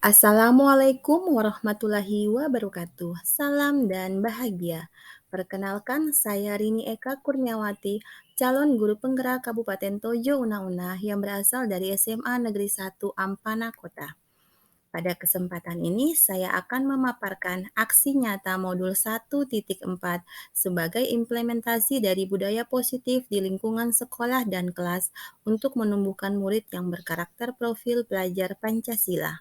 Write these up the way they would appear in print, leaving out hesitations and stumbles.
Assalamualaikum warahmatullahi wabarakatuh. Salam dan bahagia. Perkenalkan, saya Rini Eka Kurniawati, calon guru penggerak Kabupaten Tojo Una-Una yang berasal dari SMA Negeri 1 Ampana Kota. Pada kesempatan ini, saya akan memaparkan aksi nyata modul 1.4 sebagai implementasi dari budaya positif di lingkungan sekolah dan kelas untuk menumbuhkan murid yang berkarakter profil pelajar Pancasila.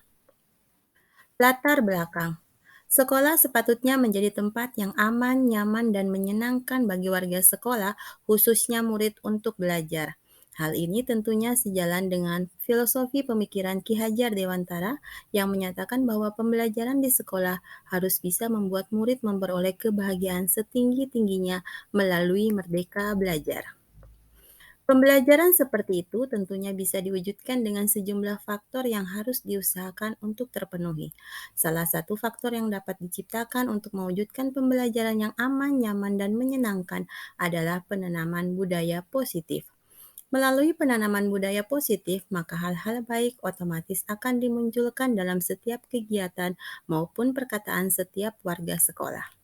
Latar belakang. Sekolah sepatutnya menjadi tempat yang aman, nyaman, dan menyenangkan bagi warga sekolah, khususnya murid untuk belajar. Hal ini tentunya sejalan dengan filosofi pemikiran Ki Hajar Dewantara yang menyatakan bahwa pembelajaran di sekolah harus bisa membuat murid memperoleh kebahagiaan setinggi-tingginya melalui merdeka belajar. Pembelajaran seperti itu tentunya bisa diwujudkan dengan sejumlah faktor yang harus diusahakan untuk terpenuhi. Salah satu faktor yang dapat diciptakan untuk mewujudkan pembelajaran yang aman, nyaman, dan menyenangkan adalah penanaman budaya positif. Melalui penanaman budaya positif, maka hal-hal baik otomatis akan dimunculkan dalam setiap kegiatan maupun perkataan setiap warga sekolah.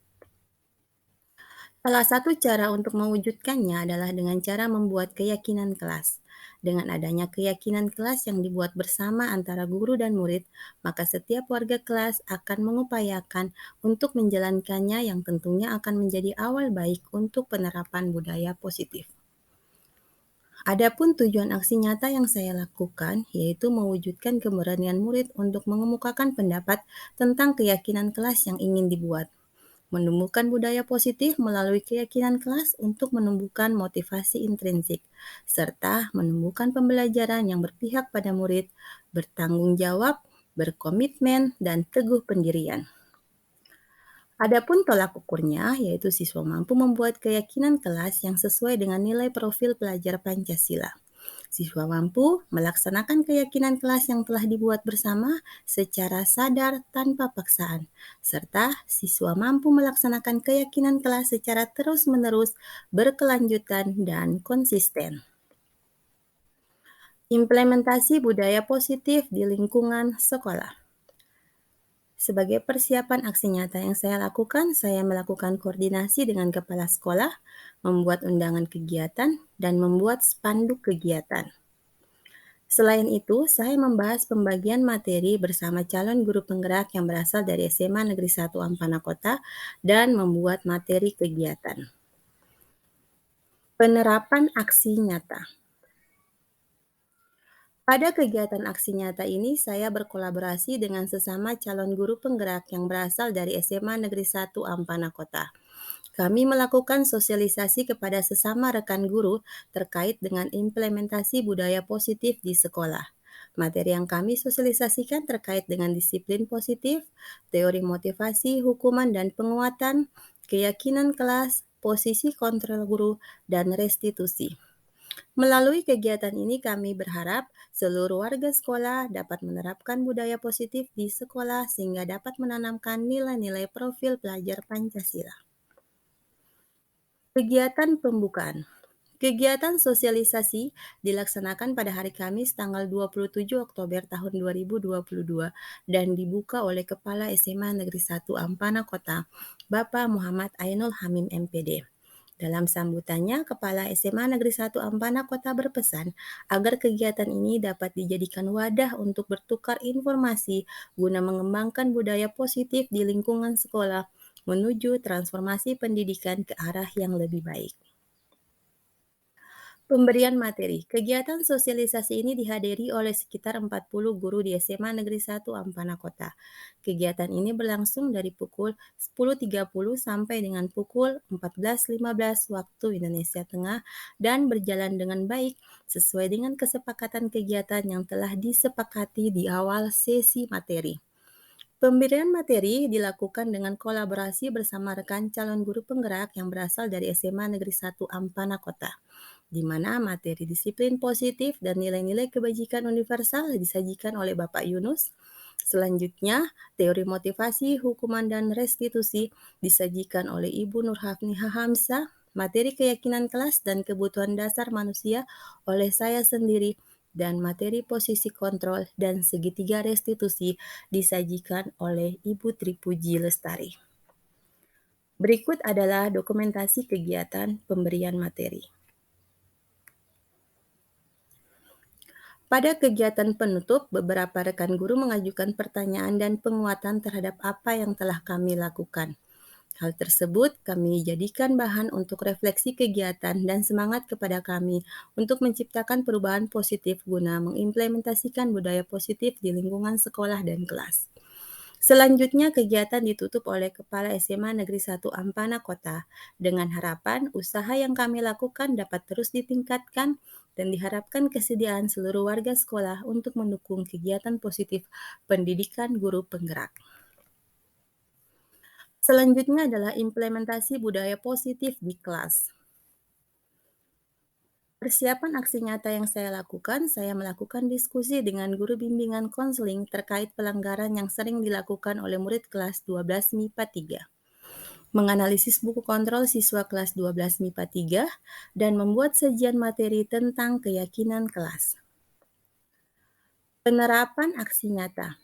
Salah satu cara untuk mewujudkannya adalah dengan cara membuat keyakinan kelas. Dengan adanya keyakinan kelas yang dibuat bersama antara guru dan murid, maka setiap warga kelas akan mengupayakan untuk menjalankannya yang tentunya akan menjadi awal baik untuk penerapan budaya positif. Adapun tujuan aksi nyata yang saya lakukan yaitu mewujudkan keberanian murid untuk mengemukakan pendapat tentang keyakinan kelas yang ingin dibuat. Menumbuhkan budaya positif melalui keyakinan kelas untuk menumbuhkan motivasi intrinsik, serta menumbuhkan pembelajaran yang berpihak pada murid, bertanggung jawab, berkomitmen, dan teguh pendirian. Adapun tolak ukurnya, yaitu siswa mampu membuat keyakinan kelas yang sesuai dengan nilai profil pelajar Pancasila. Siswa mampu melaksanakan keyakinan kelas yang telah dibuat bersama secara sadar tanpa paksaan, serta siswa mampu melaksanakan keyakinan kelas secara terus-menerus, berkelanjutan, dan konsisten. Implementasi budaya positif di lingkungan sekolah. Sebagai persiapan aksi nyata yang saya lakukan, saya melakukan koordinasi dengan kepala sekolah, membuat undangan kegiatan, dan membuat spanduk kegiatan. Selain itu, saya membahas pembagian materi bersama calon guru penggerak yang berasal dari SMA Negeri 1 Ampana Kota dan membuat materi kegiatan. Penerapan aksi nyata. Pada kegiatan aksi nyata ini, saya berkolaborasi dengan sesama calon guru penggerak yang berasal dari SMA Negeri 1 Ampana Kota. Kami melakukan sosialisasi kepada sesama rekan guru terkait dengan implementasi budaya positif di sekolah. Materi yang kami sosialisasikan terkait dengan disiplin positif, teori motivasi, hukuman dan penguatan, keyakinan kelas, posisi kontrol guru, dan restitusi. Melalui kegiatan ini kami berharap seluruh warga sekolah dapat menerapkan budaya positif di sekolah sehingga dapat menanamkan nilai-nilai profil pelajar Pancasila. Kegiatan pembukaan. Kegiatan sosialisasi dilaksanakan pada hari Kamis tanggal 27 Oktober tahun 2022 dan dibuka oleh Kepala SMA Negeri 1 Ampana Kota, Bapak Muhammad Ainul Hamim MPD. Dalam sambutannya, Kepala SMA Negeri 1 Ampana Kota berpesan agar kegiatan ini dapat dijadikan wadah untuk bertukar informasi guna mengembangkan budaya positif di lingkungan sekolah menuju transformasi pendidikan ke arah yang lebih baik. Pemberian materi. Kegiatan sosialisasi ini dihadiri oleh sekitar 40 guru di SMA Negeri 1 Ampana Kota. Kegiatan ini berlangsung dari pukul 10.30 sampai dengan pukul 14.15 waktu Indonesia Tengah dan berjalan dengan baik sesuai dengan kesepakatan kegiatan yang telah disepakati di awal sesi materi. Pemberian materi dilakukan dengan kolaborasi bersama rekan calon guru penggerak yang berasal dari SMA Negeri 1 Ampana Kota, di mana materi disiplin positif dan nilai-nilai kebajikan universal disajikan oleh Bapak Yunus. Selanjutnya, teori motivasi, hukuman, dan restitusi disajikan oleh Ibu Nurhafni Hamzah, materi keyakinan kelas dan kebutuhan dasar manusia oleh saya sendiri, dan materi posisi kontrol dan segitiga restitusi disajikan oleh Ibu Tripuji Lestari. Berikut adalah dokumentasi kegiatan pemberian materi. Pada kegiatan penutup, beberapa rekan guru mengajukan pertanyaan dan penguatan terhadap apa yang telah kami lakukan. Hal tersebut kami jadikan bahan untuk refleksi kegiatan dan semangat kepada kami untuk menciptakan perubahan positif guna mengimplementasikan budaya positif di lingkungan sekolah dan kelas. Selanjutnya, kegiatan ditutup oleh Kepala SMA Negeri 1 Ampana Kota dengan harapan usaha yang kami lakukan dapat terus ditingkatkan dan diharapkan kesediaan seluruh warga sekolah untuk mendukung kegiatan positif pendidikan guru penggerak. Selanjutnya adalah implementasi budaya positif di kelas. Persiapan aksi nyata yang saya lakukan, saya melakukan diskusi dengan guru bimbingan konseling terkait pelanggaran yang sering dilakukan oleh murid kelas 12 MIPA 3. Menganalisis buku kontrol siswa kelas 12 MIPA 3 dan membuat sajian materi tentang keyakinan kelas. Penerapan aksi nyata.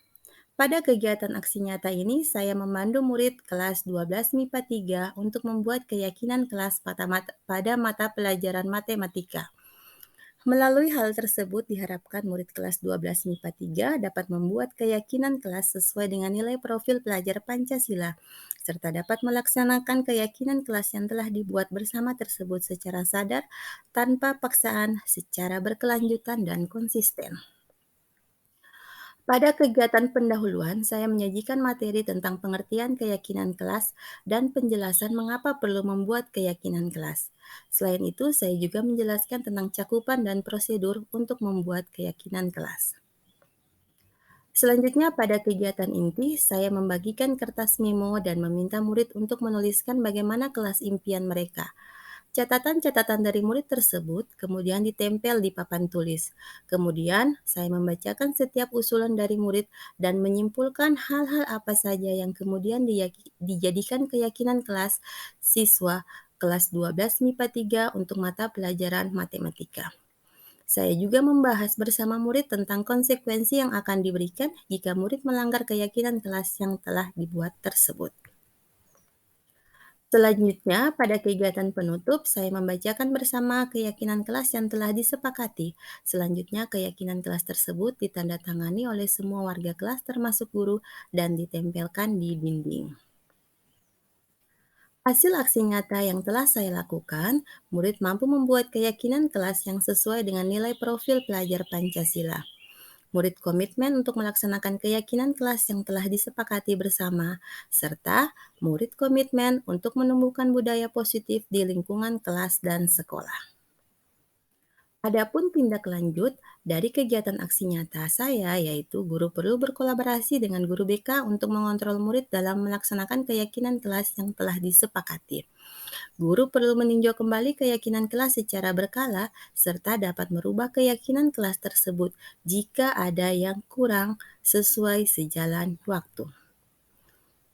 Pada kegiatan aksi nyata ini, saya memandu murid kelas 12 MIPA 3 untuk membuat keyakinan kelas pada mata pelajaran matematika. Melalui hal tersebut diharapkan murid kelas 12 MIPA 3 dapat membuat keyakinan kelas sesuai dengan nilai profil pelajar Pancasila, serta dapat melaksanakan keyakinan kelas yang telah dibuat bersama tersebut secara sadar, tanpa paksaan, secara berkelanjutan dan konsisten. Pada kegiatan pendahuluan, saya menyajikan materi tentang pengertian keyakinan kelas dan penjelasan mengapa perlu membuat keyakinan kelas. Selain itu, saya juga menjelaskan tentang cakupan dan prosedur untuk membuat keyakinan kelas. Selanjutnya, pada kegiatan inti, saya membagikan kertas memo dan meminta murid untuk menuliskan bagaimana kelas impian mereka. Catatan-catatan dari murid tersebut kemudian ditempel di papan tulis. Kemudian, saya membacakan setiap usulan dari murid dan menyimpulkan hal-hal apa saja yang kemudian dijadikan keyakinan kelas siswa kelas 12 MIPA 3 untuk mata pelajaran matematika. Saya juga membahas bersama murid tentang konsekuensi yang akan diberikan jika murid melanggar keyakinan kelas yang telah dibuat tersebut. Selanjutnya, pada kegiatan penutup, saya membacakan bersama keyakinan kelas yang telah disepakati. Selanjutnya, keyakinan kelas tersebut ditandatangani oleh semua warga kelas termasuk guru dan ditempelkan di dinding. Hasil aksi nyata yang telah saya lakukan, murid mampu membuat keyakinan kelas yang sesuai dengan nilai profil pelajar Pancasila. Murid komitmen untuk melaksanakan keyakinan kelas yang telah disepakati bersama, serta murid komitmen untuk menumbuhkan budaya positif di lingkungan kelas dan sekolah. Adapun tindak lanjut dari kegiatan aksi nyata saya, yaitu guru perlu berkolaborasi dengan guru BK untuk mengontrol murid dalam melaksanakan keyakinan kelas yang telah disepakati. Guru perlu meninjau kembali keyakinan kelas secara berkala, serta dapat merubah keyakinan kelas tersebut jika ada yang kurang sesuai sejalan waktu.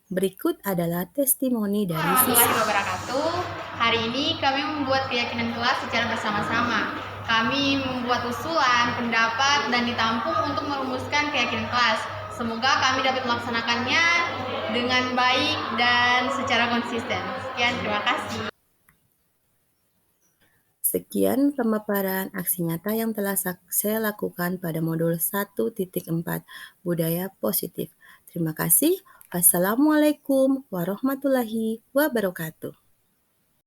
Berikut adalah testimoni dari Warahmatullahi wabarakatuh. Hari ini kami membuat keyakinan kelas secara bersama-sama. Kami membuat usulan, pendapat, dan ditampung untuk merumuskan keyakinan kelas. Semoga kami dapat melaksanakannya dengan baik dan secara konsisten. Sekian, terima kasih. Sekian pemaparan aksi nyata yang telah saya lakukan pada modul 1.4 Budaya Positif. Terima kasih. Wassalamualaikum warahmatullahi wabarakatuh.